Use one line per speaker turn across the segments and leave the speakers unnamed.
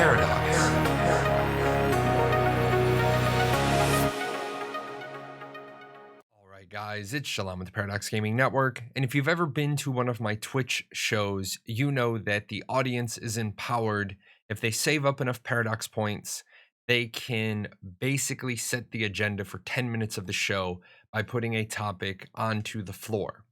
Paradox. All right, guys, it's Shalom with the Paradox Gaming Network. And if you've ever been to one of my Twitch shows, you know that the audience is empowered. If they save up enough Paradox points, they can basically set the agenda for 10 minutes of the show by putting a topic onto the floor.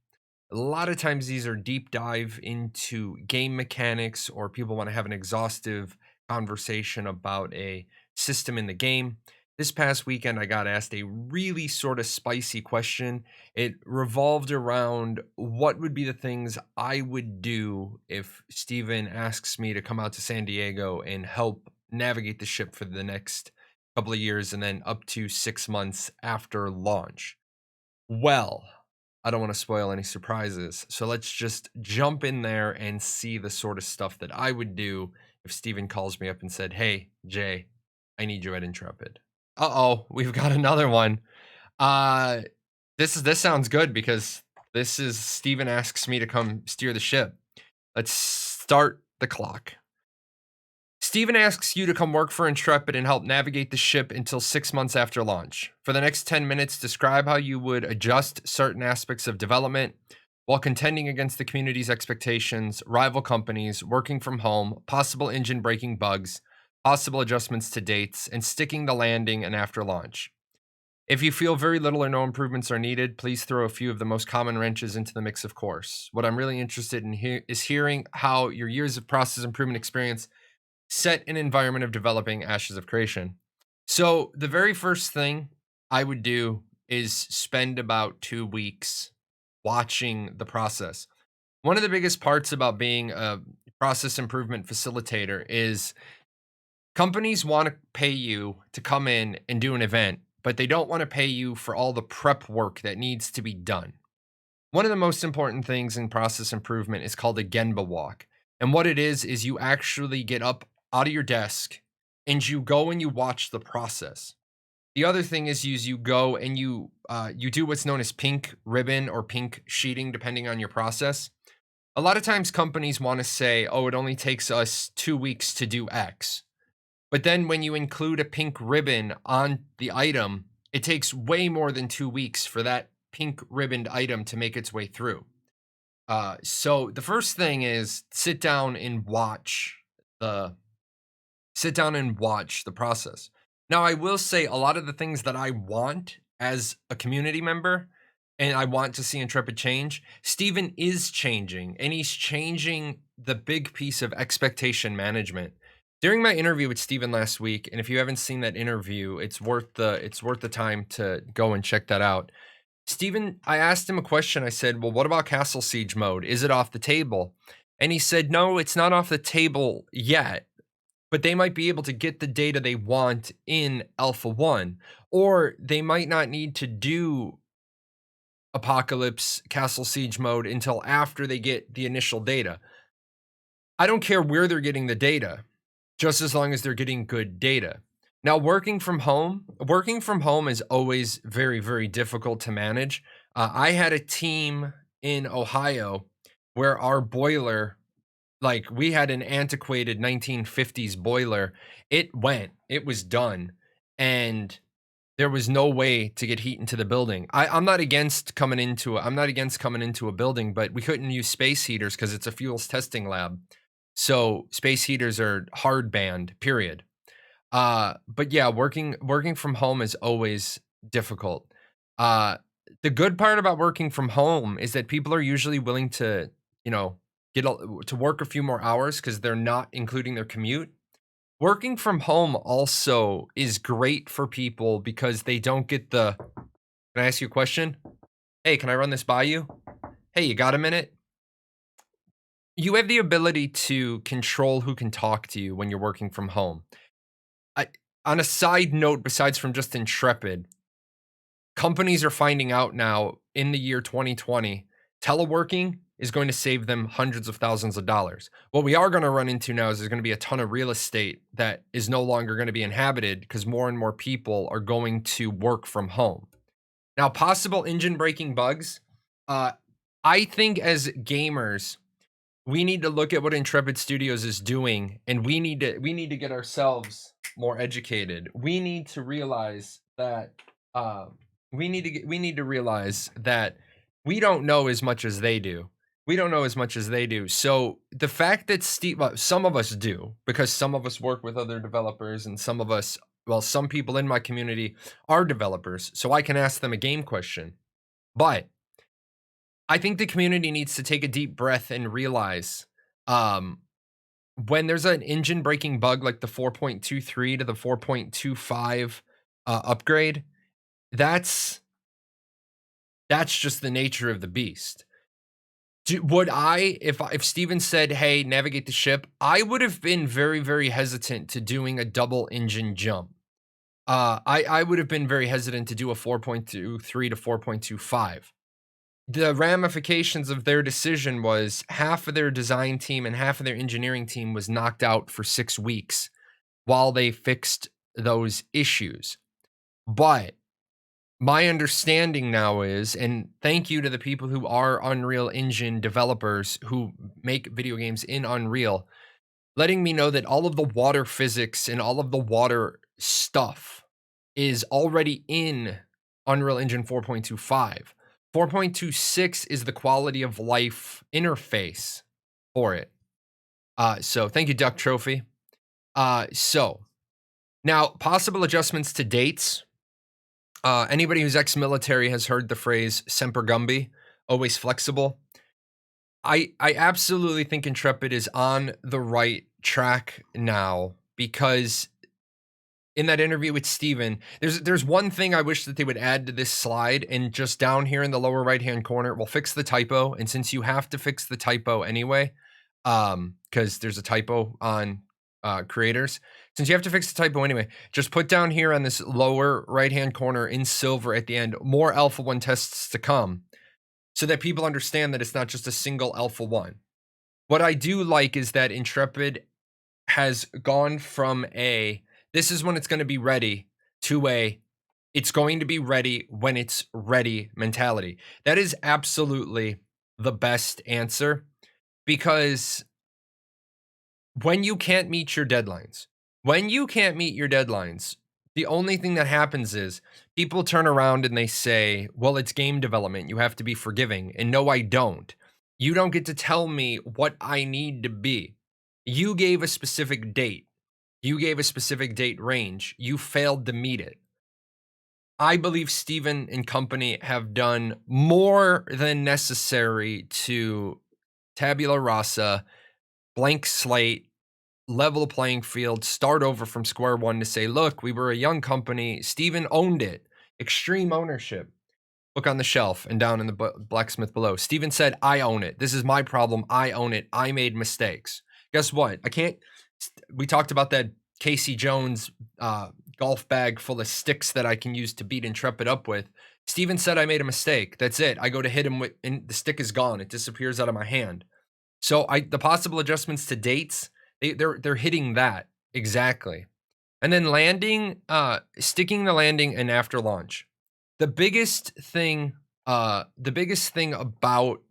A lot of times these are deep dive into game mechanics, or people want to have an exhaustive conversation about a system in the game. This past weekend, I got asked a really sort of spicy question. It revolved around what would be the things I would do if Steven asks me to come out to San Diego and help navigate the ship for the next couple of years and then up to 6 months after launch. Well, I don't want to spoil any surprises, so let's just jump in there and see the sort of stuff that I would do if Steven calls me up and said, "Hey, Jay, I need you at Intrepid." Uh-oh, we've got another one. Uh this sounds good because this is Steven asks me to come steer the ship. Let's start the clock. Steven asks you to come work for Intrepid and help navigate the ship until 6 months after launch. For the next 10 minutes, describe how you would adjust certain aspects of development while contending against the community's expectations, rival companies, working from home, possible engine braking bugs, possible adjustments to dates, and sticking the landing and after launch. If you feel very little or no improvements are needed, please throw a few of the most common wrenches into the mix, of course. What I'm really interested in is hearing how your years of process improvement experience set an environment of developing ashes of creation. So the very first thing I would do is spend about 2 weeks watching the process. One of the biggest parts about being a process improvement facilitator is companies want to pay you to come in and do an event, but they don't want to pay you for all the prep work that needs to be done. One of the most important things in process improvement is called a Genba walk. And what it is you actually get up out of your desk and you go and you watch the process. The other thing is you go and you do what's known as pink ribbon or pink sheeting, depending on your process. A lot of times companies want to say, oh, it only takes us 2 weeks to do X. But then when you include a pink ribbon on the item, it takes way more than 2 weeks for that pink ribboned item to make its way through. So the first thing is the sit down and watch the process. Now, I will say a lot of the things that I want as a community member and I want to see Intrepid change, Steven is changing, and he's changing the big piece of expectation management. During my interview with Steven last week, and if you haven't seen that interview, it's worth the time to go and check that out. Steven, I asked him a question. I said, "Well, what about Castle Siege mode? Is it off the table?" And he said, "No, it's not off the table yet, but they might be able to get the data they want in Alpha 1, or they might not need to do Apocalypse Castle Siege mode until after they get the initial data." I don't care where they're getting the data, just as long as they're getting good data. Now, working from home is always very, very difficult to manage. I had a team in Ohio where our boiler, like we had an antiquated 1950s boiler. It was done. And there was no way to get heat into the building. I'm not against coming into a building, but we couldn't use space heaters because it's a fuels testing lab. So space heaters are hard banned, period. But yeah, working from home is always difficult. Uh, the good part about working from home is that people are usually willing to, you know, to work a few more hours because they're not including their commute. Working from home also is great for people because they don't get the, "Can I ask you a question? Hey, can I run this by you? Hey, you got a minute?" You have the ability to control who can talk to you when you're working from home. I, on a side note, besides from just Intrepid, companies are finding out now in the year 2020, teleworking is going to save them hundreds of thousands of dollars. What we are going to run into now is there's going to be a ton of real estate that is no longer going to be inhabited because more and more people are going to work from home. Now, possible engine braking bugs. Uh, I think as gamers, we need to look at what Intrepid Studios is doing, and we need to get ourselves more educated. We need to realize that we need to realize that we don't know as much as they do. We don't know as much as they do. So the fact that some of us do, because some of us work with other developers, and some of us, well, some people in my community are developers, so I can ask them a game question. But I think the community needs to take a deep breath and realize, um, when there's an engine breaking bug like the 4.23 to the 4.25 upgrade, that's that's just the nature of the beast. Would I, if Steven said, "Hey, navigate the ship," I would have been very, very hesitant to doing a double engine jump. I would have been very hesitant to do a 4.23 to 4.25. The ramifications of their decision was half of their design team and half of their engineering team was knocked out for 6 weeks while they fixed those issues. But my understanding now is, and thank you to the people who are Unreal Engine developers who make video games in Unreal, letting me know that all of the water physics and all of the water stuff is already in Unreal Engine 4.25. 4.26 is the quality of life interface for it. So thank you, Duck Trophy. So now possible adjustments to dates. Anybody who's ex-military has heard the phrase "semper gumby," always flexible. I absolutely think Intrepid is on the right track now, because in that interview with Steven, there's one thing I wish that they would add to this slide, and just down here in the lower right-hand corner, we'll fix the typo. And since you have to fix the typo anyway, because there's a typo on creators, since you have to fix the typo anyway, just put down here on this lower right-hand corner in silver at the end, more Alpha 1 tests to come, so that people understand that it's not just a single Alpha 1. What I do like is that Intrepid has gone from a "this is when it's going to be ready" to a "it's going to be ready when it's ready" mentality. That is absolutely the best answer, because when you can't meet your deadlines, the only thing that happens is people turn around and they say, "Well, it's game development. You have to be forgiving." And no, I don't. You don't get to tell me what I need to be. You gave a specific date. You gave a specific date range. You failed to meet it. I believe Steven and company have done more than necessary to tabula rasa, blank slate, level the playing field, start over from square one to say, "Look, we were a young company. Steven owned it. Extreme ownership. Look on the shelf and down in the blacksmith below. Steven said, "I own it. This is my problem. I own it. I made mistakes." Guess what? I can't. We talked about that Casey Jones golf bag full of sticks that I can use to beat Intrepid up with. Steven said I made a mistake. That's it. I go to hit him with, and the stick is gone. It disappears out of my hand. So the possible adjustments to dates, they're hitting that exactly. And then landing, sticking the landing and after launch. The biggest thing about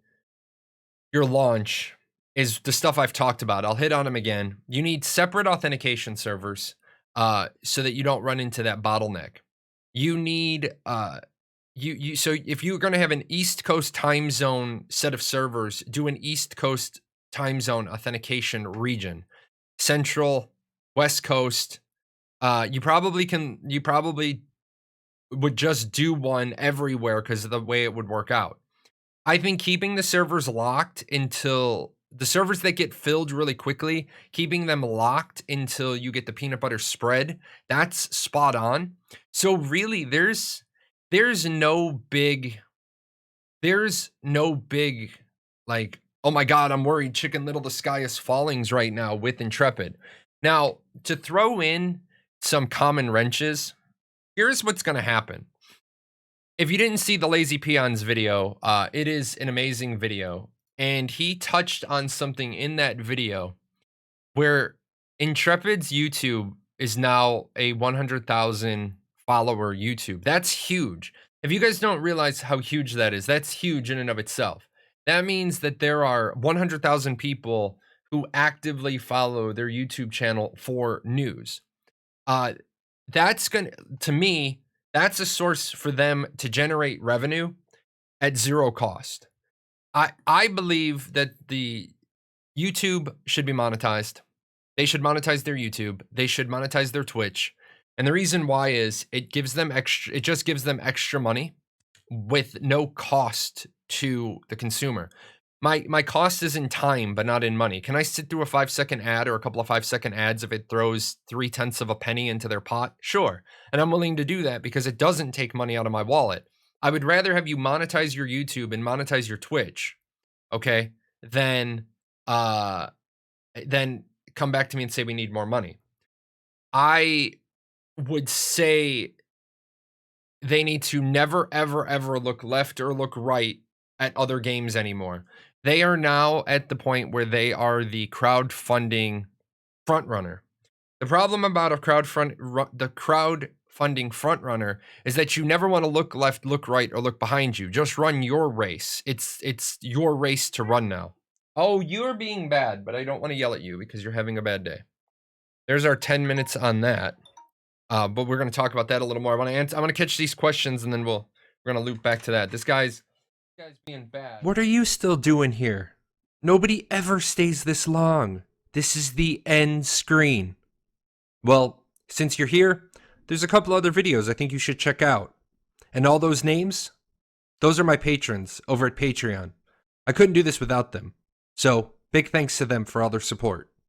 your launch is the stuff I've talked about. I'll hit on them again. You need separate authentication servers, so that you don't run into that bottleneck. You need so if you're going to have an East Coast time zone set of servers, do an East Coast time zone authentication region. Central, West Coast, you probably would just do one everywhere because of the way it would work out. I think keeping the servers locked until the servers that get filled really quickly, keeping them locked until you get the peanut butter spread, that's spot on. So really there's no big there's no big like, "Oh my god, I'm worried Chicken Little the sky is fallings right now" with Intrepid. Now, to throw in some common wrenches, here's what's going to happen. If you didn't see the Lazy Peons video, it is an amazing video. And he touched on something in that video where Intrepid's YouTube is now a 100,000 follower YouTube. That's huge. If you guys don't realize how huge that is, that's huge in and of itself. That means that there are 100,000 people who actively follow their YouTube channel for news. Uh, that's gonna to me, that's a source for them to generate revenue at zero cost. I believe that the YouTube should be monetized. They should monetize their YouTube. They should monetize their Twitch. And the reason why is it just gives them extra money with no cost to the consumer. My cost is in time, but not in money. Can I sit through a 5-second ad or a couple of 5-second ads if it throws 0.3 of a penny into their pot? Sure. And I'm willing to do that because it doesn't take money out of my wallet. I would rather have you monetize your YouTube and monetize your Twitch, okay, than uh then come back to me and say we need more money. I would say they need to never, ever, ever look left or look right at other games anymore. They are now at the point where they are the crowdfunding front runner. The problem about the crowdfunding front runner is that you never want to look left, look right, or look behind you. Just run your race. It's your race to run now. Oh, you're being bad, but I don't want to yell at you because you're having a bad day. There's our 10 minutes on that. But we're going to talk about that a little more. I'm going to catch these questions and then we're going to loop back to that. This guy's being bad. What are you still doing here? Nobody ever stays this long. This is the end screen. Well, since you're here, there's a couple other videos I think you should check out. And all those names, those are my patrons over at Patreon. I couldn't do this without them. So, big thanks to them for all their support.